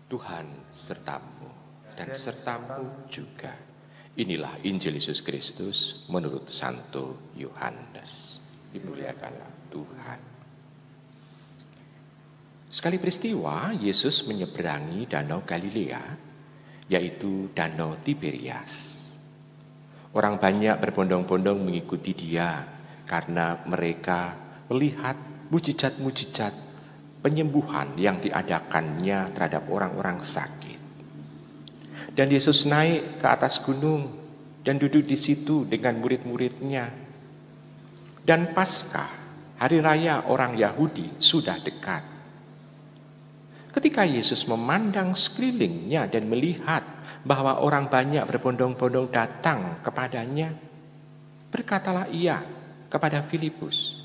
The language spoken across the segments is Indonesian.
Tuhan sertamu dan sertamu juga. Inilah Injil Yesus Kristus menurut Santo Yohanes. Dimuliakanlah Tuhan. Sekali peristiwa Yesus menyeberangi Danau Galilea, yaitu Danau Tiberias. Orang banyak berbondong-bondong mengikuti dia karena mereka melihat mujizat-mujizat penyembuhan yang diadakannya terhadap orang-orang sakit. Dan Yesus naik ke atas gunung dan duduk di situ dengan murid-muridnya. Dan Paskah, hari raya orang Yahudi, sudah dekat. Ketika Yesus memandang sekelilingnya dan melihat bahwa orang banyak berbondong-bondong datang kepadanya, berkatalah ia kepada Filipus,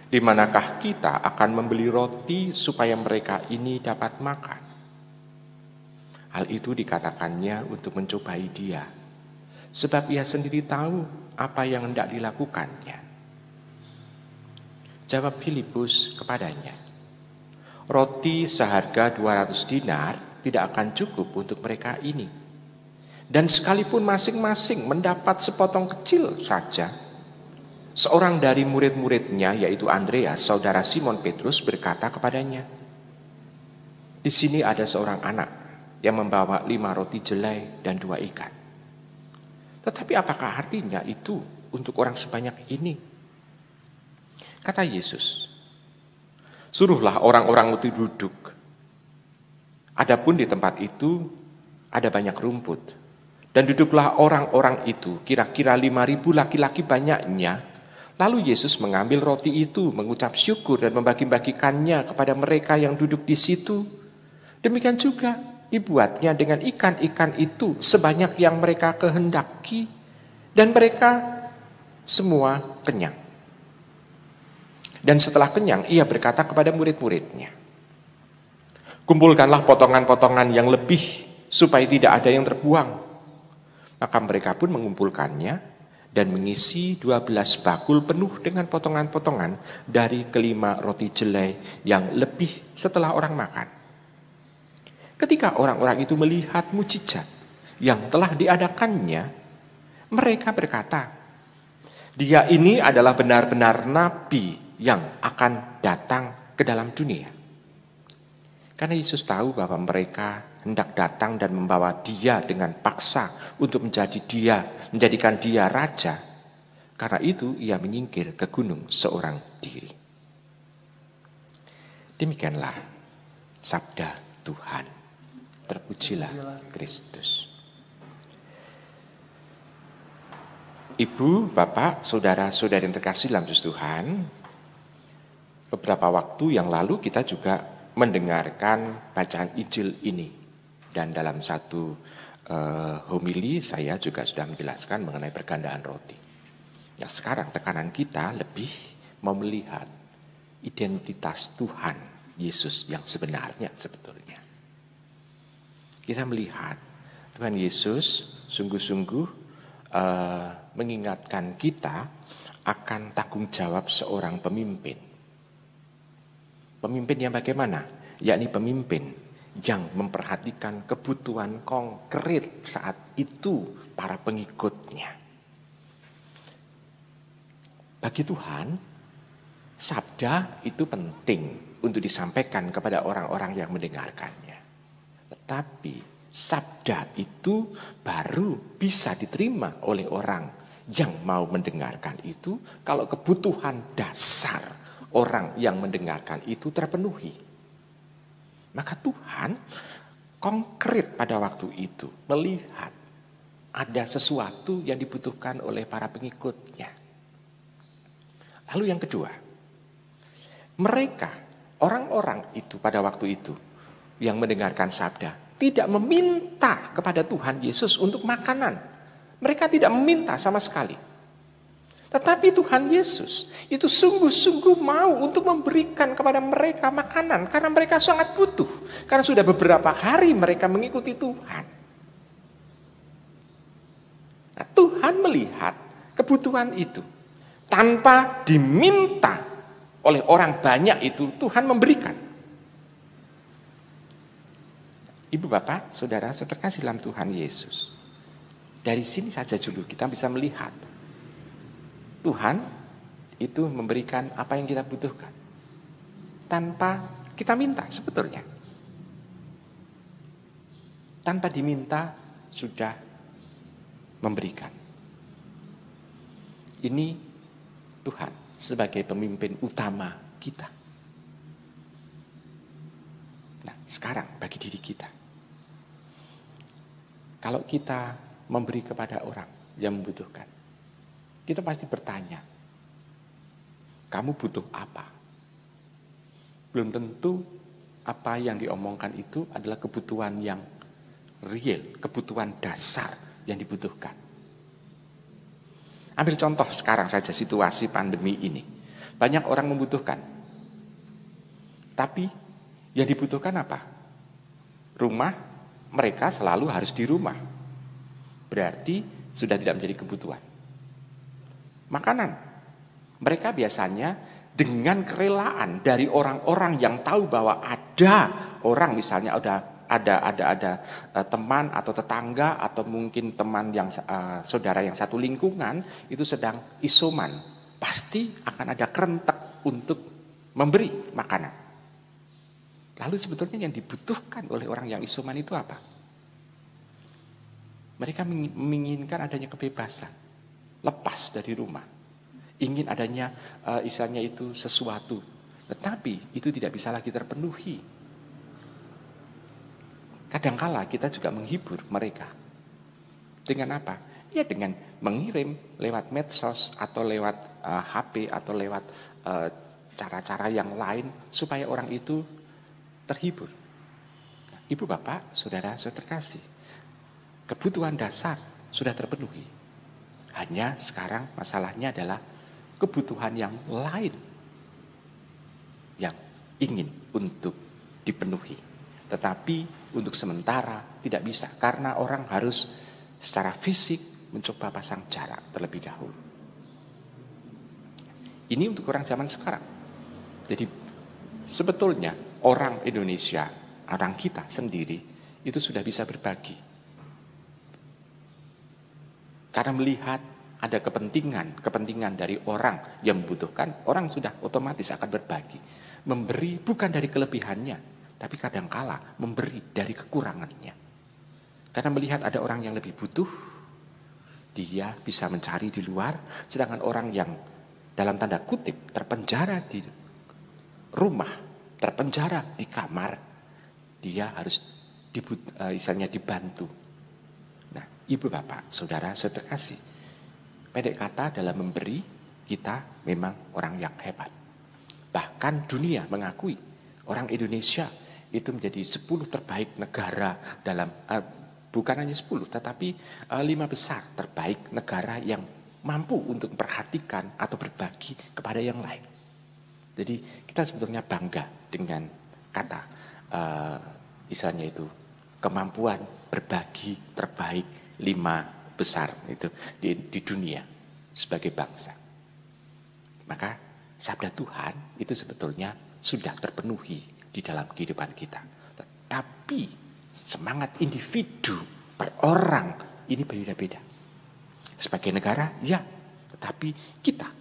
"Di manakah kita akan membeli roti supaya mereka ini dapat makan?" Hal itu dikatakannya untuk mencobai dia, sebab ia sendiri tahu apa yang hendak dilakukannya. Jawab Filipus kepadanya, "Roti seharga 200 dinar tidak akan cukup untuk mereka ini. Dan sekalipun masing-masing mendapat sepotong kecil saja." Seorang dari murid-muridnya, yaitu Andreas, saudara Simon Petrus, berkata kepadanya, "Di sini ada seorang anak yang membawa 5 roti jelai dan 2 ikan. Tetapi apakah artinya itu untuk orang sebanyak ini?" Kata Yesus, "Suruhlah orang-orang itu duduk. Adapun di tempat itu ada banyak rumput. Dan duduklah orang-orang itu, kira-kira 5.000 laki-laki banyaknya. Lalu Yesus mengambil roti itu, mengucap syukur dan membagi-bagikannya kepada mereka yang duduk di situ. Demikian juga dibuatnya dengan ikan-ikan itu sebanyak yang mereka kehendaki. Dan mereka semua kenyang. Dan setelah kenyang, ia berkata kepada murid-muridnya, "Kumpulkanlah potongan-potongan yang lebih supaya tidak ada yang terbuang." Maka mereka pun mengumpulkannya dan mengisi 12 bakul penuh dengan potongan-potongan dari kelima roti jelai yang lebih setelah orang makan. Ketika orang-orang itu melihat mujizat yang telah diadakannya, mereka berkata, "Dia ini adalah benar-benar nabi yang akan datang ke dalam dunia." Karena Yesus tahu bahwa mereka hendak datang dan membawa dia dengan paksa untuk menjadikan dia raja. Karena itu ia menyingkir ke gunung seorang diri. Demikianlah sabda Tuhan. Terpujilah Kristus. Ibu, bapak, saudara-saudari yang terkasih dalam Tuhan, beberapa waktu yang lalu kita juga mendengarkan bacaan Injil ini. Dan dalam satu homili saya juga sudah menjelaskan mengenai pergandaan roti. Nah, sekarang tekanan kita lebih mau melihat identitas Tuhan Yesus yang sebenarnya sebetulnya. Kita melihat Tuhan Yesus sungguh-sungguh mengingatkan kita akan tanggung jawab seorang pemimpin. Pemimpin yang bagaimana? Yakni pemimpin yang memperhatikan kebutuhan konkret saat itu para pengikutnya. Bagi Tuhan, sabda itu penting untuk disampaikan kepada orang-orang yang mendengarkannya. Tetapi sabda itu baru bisa diterima oleh orang yang mau mendengarkan itu kalau kebutuhan dasar orang yang mendengarkan itu terpenuhi. Maka Tuhan konkret pada waktu itu melihat ada sesuatu yang dibutuhkan oleh para pengikutnya. Lalu yang kedua, mereka, orang-orang itu pada waktu itu yang mendengarkan sabda, tidak meminta kepada Tuhan Yesus untuk makanan. Mereka tidak meminta sama sekali. Tetapi Tuhan Yesus itu sungguh-sungguh mau untuk memberikan kepada mereka makanan. Karena mereka sangat butuh. Karena sudah beberapa hari mereka mengikuti Tuhan. Nah, Tuhan melihat kebutuhan itu. Tanpa diminta oleh orang banyak itu, Tuhan memberikan. Ibu bapak, saudara, terkasih dalam Tuhan Yesus. Dari sini saja dulu kita bisa melihat Tuhan itu memberikan apa yang kita butuhkan tanpa kita minta sebetulnya. Tanpa diminta sudah memberikan. Ini Tuhan sebagai pemimpin utama kita. Nah, sekarang bagi diri kita. Kalau kita memberi kepada orang yang membutuhkan, kita pasti bertanya, kamu butuh apa? Belum tentu apa yang diomongkan itu adalah kebutuhan yang real, kebutuhan dasar yang dibutuhkan. Ambil contoh sekarang saja situasi pandemi ini. Banyak orang membutuhkan. Tapi yang dibutuhkan apa? Rumah, mereka selalu harus di rumah. Berarti sudah tidak menjadi kebutuhan. Makanan. Mereka biasanya dengan kerelaan dari orang-orang yang tahu bahwa ada orang misalnya ada teman atau tetangga atau mungkin teman yang saudara yang satu lingkungan itu sedang isoman, pasti akan ada kerentek untuk memberi makanan. Lalu sebetulnya yang dibutuhkan oleh orang yang isoman itu apa? Mereka menginginkan adanya kebebasan, lepas dari rumah, ingin adanya istilahnya itu sesuatu, tetapi itu tidak bisa lagi terpenuhi. Kadangkala kita juga menghibur mereka. Dengan apa? Ya dengan mengirim lewat medsos atau lewat HP atau lewat cara-cara yang lain supaya orang itu terhibur. Nah, Ibu bapak, saudara terkasih, kebutuhan dasar sudah terpenuhi. Hanya sekarang masalahnya adalah kebutuhan yang lain yang ingin untuk dipenuhi. Tetapi untuk sementara tidak bisa karena orang harus secara fisik mencoba pasang jarak terlebih dahulu. Ini untuk orang zaman sekarang. Jadi sebetulnya orang Indonesia, orang kita sendiri itu sudah bisa berbagi. Karena melihat ada kepentingan dari orang yang membutuhkan, orang sudah otomatis akan berbagi. Memberi bukan dari kelebihannya, tapi kadangkala memberi dari kekurangannya. Karena melihat ada orang yang lebih butuh, dia bisa mencari di luar, sedangkan orang yang dalam tanda kutip terpenjara di rumah, terpenjara di kamar, dia harus dibantu. Ibu bapak, saudara terkasih, pendek kata dalam memberi kita memang orang yang hebat. Bahkan dunia mengakui orang Indonesia itu menjadi 10 terbaik negara dalam bukan hanya 10 tetapi 5 besar terbaik negara yang mampu untuk memperhatikan atau berbagi kepada yang lain. Jadi kita sebetulnya bangga dengan kata istilahnya itu kemampuan berbagi terbaik 5 besar itu di dunia sebagai bangsa. Maka sabda Tuhan itu sebetulnya sudah terpenuhi di dalam kehidupan kita. Tetapi semangat individu per orang ini berbeda-beda. Sebagai negara, ya, tetapi kita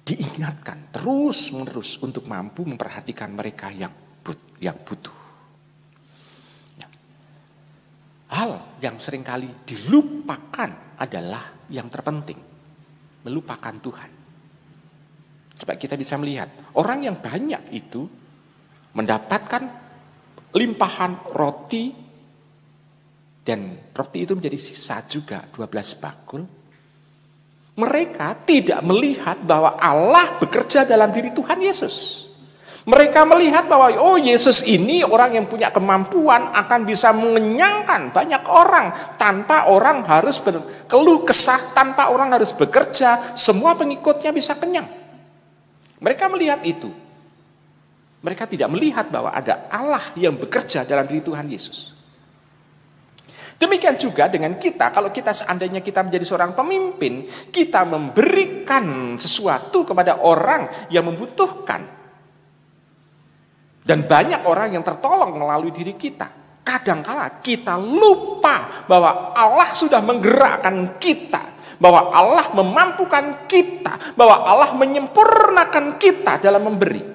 diingatkan terus-menerus untuk mampu memperhatikan mereka yang butuh. Hal yang seringkali dilupakan adalah yang terpenting, melupakan Tuhan. Supaya kita bisa melihat orang yang banyak itu mendapatkan limpahan roti dan roti itu menjadi sisa juga 12 bakul. Mereka tidak melihat bahwa Allah bekerja dalam diri Tuhan Yesus. Mereka melihat bahwa Yesus ini orang yang punya kemampuan akan bisa mengenyangkan banyak orang tanpa orang harus berkeluh kesah, tanpa orang harus bekerja, semua pengikutnya bisa kenyang. Mereka melihat itu. Mereka tidak melihat bahwa ada Allah yang bekerja dalam diri Tuhan Yesus. Demikian juga dengan kita, kalau kita seandainya kita menjadi seorang pemimpin, kita memberikan sesuatu kepada orang yang membutuhkan. Dan banyak orang yang tertolong melalui diri kita. kadangkala kita lupa bahwa Allah sudah menggerakkan kita, bahwa Allah memampukan kita, bahwa Allah menyempurnakan kita dalam memberi.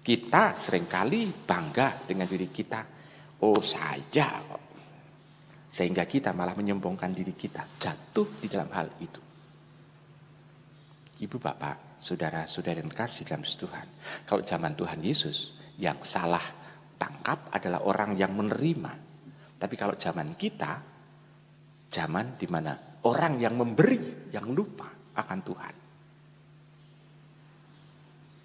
Kita seringkali bangga dengan diri kita. Oh saya, sehingga kita malah menyombongkan diri kita, jatuh di dalam hal itu. Ibu bapak, saudara-saudara yang terkasih dalam Tuhan, kalau zaman Tuhan Yesus, yang salah tangkap adalah orang yang menerima. Tapi kalau zaman kita, zaman di mana orang yang memberi, yang lupa akan Tuhan.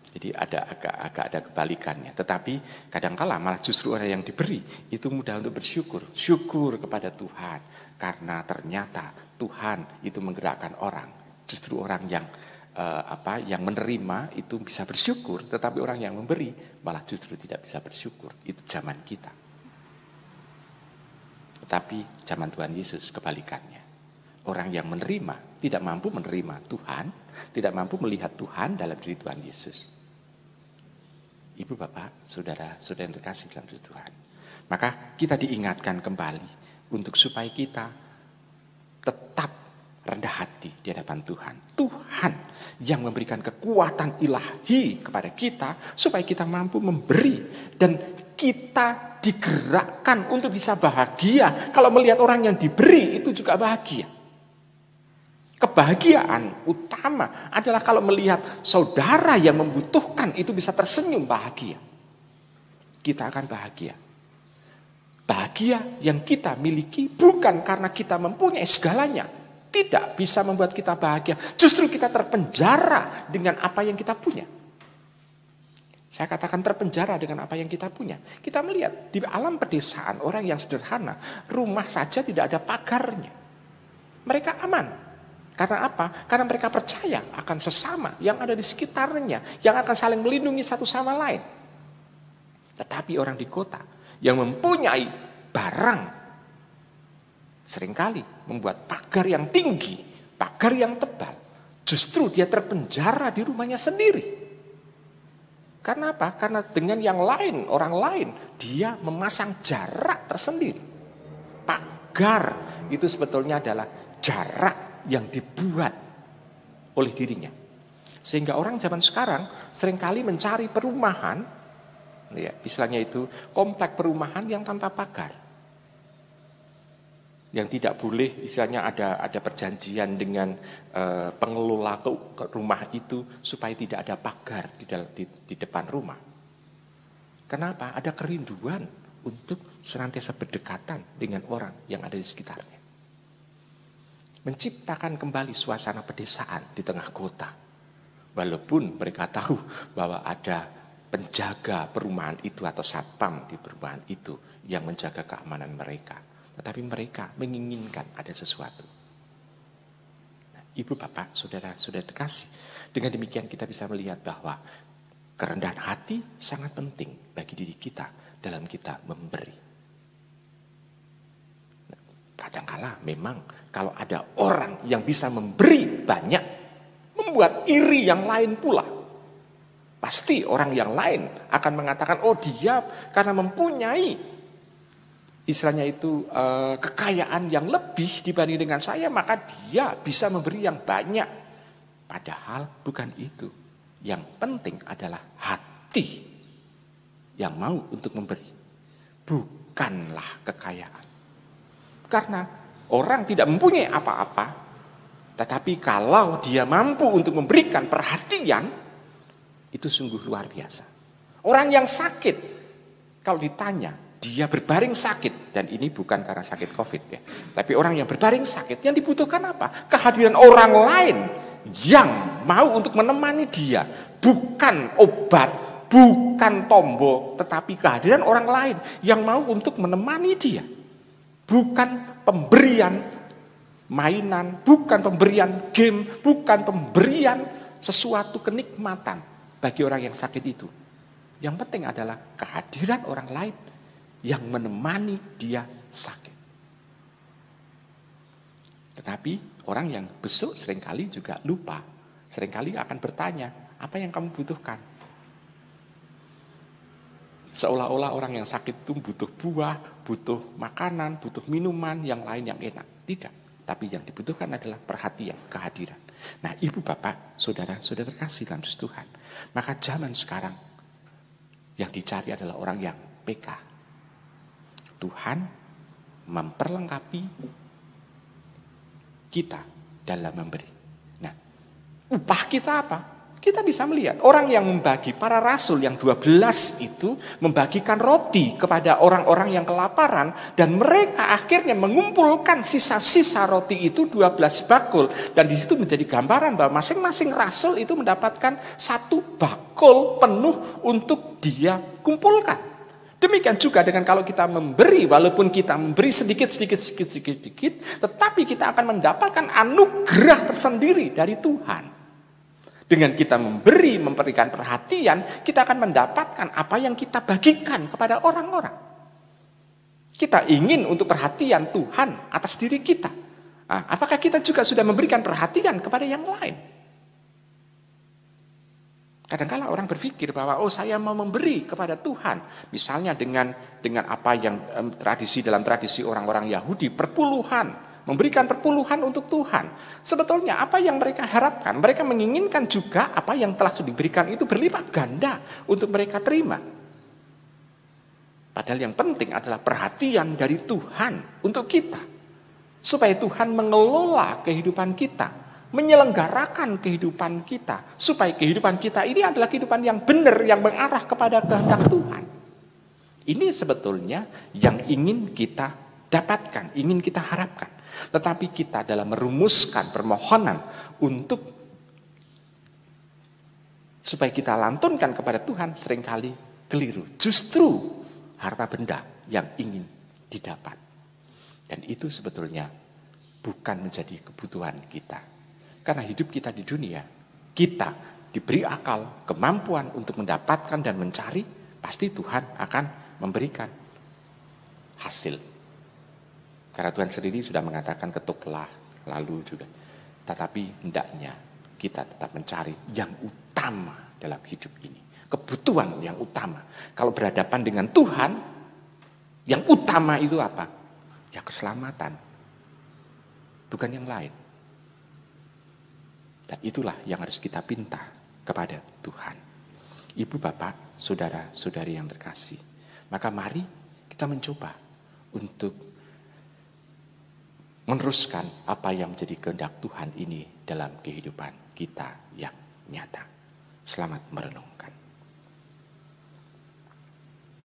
Jadi agak ada kebalikannya. Tetapi kadangkala malah justru orang yang diberi itu mudah untuk bersyukur. Syukur kepada Tuhan. Karena ternyata Tuhan itu menggerakkan orang. Justru orang yang yang menerima itu bisa bersyukur. Tetapi orang yang memberi malah justru tidak bisa bersyukur. Itu zaman kita. Tetapi zaman Tuhan Yesus kebalikannya. Orang yang menerima tidak mampu menerima Tuhan. Tidak mampu melihat Tuhan dalam diri Tuhan Yesus. Ibu bapak, saudara-saudara yang terkasih dalam Tuhan. Maka kita diingatkan kembali untuk supaya kita tetap rendah hati di hadapan Tuhan. Tuhan yang memberikan kekuatan ilahi kepada kita supaya kita mampu memberi. Dan kita digerakkan untuk bisa bahagia. Kalau melihat orang yang diberi itu juga bahagia. Kebahagiaan utama adalah kalau melihat saudara yang membutuhkan itu bisa tersenyum bahagia. Kita akan bahagia. Bahagia yang kita miliki bukan karena kita mempunyai segalanya. Tidak bisa membuat kita bahagia. Justru kita terpenjara dengan apa yang kita punya. Saya katakan terpenjara dengan apa yang kita punya. Kita melihat di alam pedesaan orang yang sederhana. Rumah saja tidak ada pagarnya. Mereka aman. Karena apa? Karena mereka percaya akan sesama yang ada di sekitarnya, yang akan saling melindungi satu sama lain. Tetapi orang di kota yang mempunyai barang seringkali membuat pagar yang tinggi, pagar yang tebal. Justru dia terpenjara di rumahnya sendiri. Karena apa? Karena dengan yang lain, orang lain, dia memasang jarak tersendiri. Pagar itu sebetulnya adalah jarak yang dibuat oleh dirinya. Sehingga orang zaman sekarang seringkali mencari perumahan, ya, istilahnya itu komplek perumahan yang tanpa pagar. Yang tidak boleh, istilahnya ada perjanjian dengan pengelola rumah itu supaya tidak ada pagar di depan rumah. Kenapa? Ada kerinduan untuk senantiasa berdekatan dengan orang yang ada di sekitarnya. Menciptakan kembali suasana pedesaan di tengah kota. Walaupun mereka tahu bahwa ada penjaga perumahan itu atau satpam di perumahan itu yang menjaga keamanan mereka. Tetapi mereka menginginkan ada sesuatu. Nah, ibu bapak, saudara-saudara terkasih. Dengan demikian kita bisa melihat bahwa kerendahan hati sangat penting bagi diri kita dalam kita memberi. Kadangkala memang kalau ada orang yang bisa memberi banyak, membuat iri yang lain pula. Pasti orang yang lain akan mengatakan, oh dia karena mempunyai istilahnya itu kekayaan yang lebih dibanding dengan saya, maka dia bisa memberi yang banyak. Padahal bukan itu. Yang penting adalah hati yang mau untuk memberi. Bukanlah kekayaan. Karena orang tidak mempunyai apa-apa, tetapi kalau dia mampu untuk memberikan perhatian, itu sungguh luar biasa. Orang yang sakit, kalau ditanya, dia berbaring sakit, dan ini bukan karena sakit COVID ya, tapi orang yang berbaring sakit, yang dibutuhkan apa? Kehadiran orang lain yang mau untuk menemani dia, bukan obat, bukan tombol, tetapi kehadiran orang lain yang mau untuk menemani dia. Bukan pemberian mainan, bukan pemberian game, bukan pemberian sesuatu kenikmatan bagi orang yang sakit itu. Yang penting adalah kehadiran orang lain yang menemani dia sakit. Tetapi orang yang besok seringkali juga lupa, seringkali akan bertanya, apa yang kamu butuhkan? Seolah-olah orang yang sakit itu butuh buah, butuh makanan, butuh minuman, yang lain yang enak. Tidak. Tapi yang dibutuhkan adalah perhatian, kehadiran. Nah, ibu bapak, saudara, sudah terkasih dalam Tuhan. Maka zaman sekarang yang dicari adalah orang yang PK. Tuhan memperlengkapi kita dalam memberi. Nah, upah kita apa? Kita bisa melihat orang yang membagi, para rasul yang 12 itu membagikan roti kepada orang-orang yang kelaparan, dan mereka akhirnya mengumpulkan sisa-sisa roti itu 12 bakul, dan di situ menjadi gambaran bahwa masing-masing rasul itu mendapatkan 1 bakul penuh untuk dia kumpulkan. Demikian juga dengan kalau kita memberi, walaupun kita memberi sedikit, tetapi kita akan mendapatkan anugerah tersendiri dari Tuhan. Dengan kita memberikan perhatian, kita akan mendapatkan apa yang kita bagikan kepada orang-orang. Kita ingin untuk perhatian Tuhan atas diri kita. Nah, apakah kita juga sudah memberikan perhatian kepada yang lain? Kadang-kala orang berpikir bahwa saya mau memberi kepada Tuhan. Misalnya dengan apa yang dalam tradisi orang-orang Yahudi, perpuluhan. Memberikan perpuluhan untuk Tuhan. Sebetulnya apa yang mereka harapkan? Mereka menginginkan juga apa yang telah sudah diberikan itu berlipat ganda untuk mereka terima. Padahal yang penting adalah perhatian dari Tuhan untuk kita. Supaya Tuhan mengelola kehidupan kita. Menyelenggarakan kehidupan kita. Supaya kehidupan kita ini adalah kehidupan yang benar, yang mengarah kepada kehendak Tuhan. Ini sebetulnya yang ingin kita dapatkan, ingin kita harapkan. Tetapi kita dalam merumuskan permohonan untuk supaya kita lantunkan kepada Tuhan seringkali keliru. Justru harta benda yang ingin didapat. Dan itu sebetulnya bukan menjadi kebutuhan kita. Karena hidup kita di dunia, kita diberi akal, kemampuan untuk mendapatkan dan mencari, pasti Tuhan akan memberikan hasil. Karena Tuhan sendiri sudah mengatakan ketuklah, lalu juga. Tetapi hendaknya kita tetap mencari yang utama dalam hidup ini. Kebutuhan yang utama. Kalau berhadapan dengan Tuhan, yang utama itu apa? Ya keselamatan. Bukan yang lain. Dan itulah yang harus kita pinta kepada Tuhan. Ibu, bapak, saudara-saudari yang terkasih. Maka mari kita mencoba untuk meneruskan apa yang menjadi kehendak Tuhan ini dalam kehidupan kita yang nyata. Selamat merenungkan.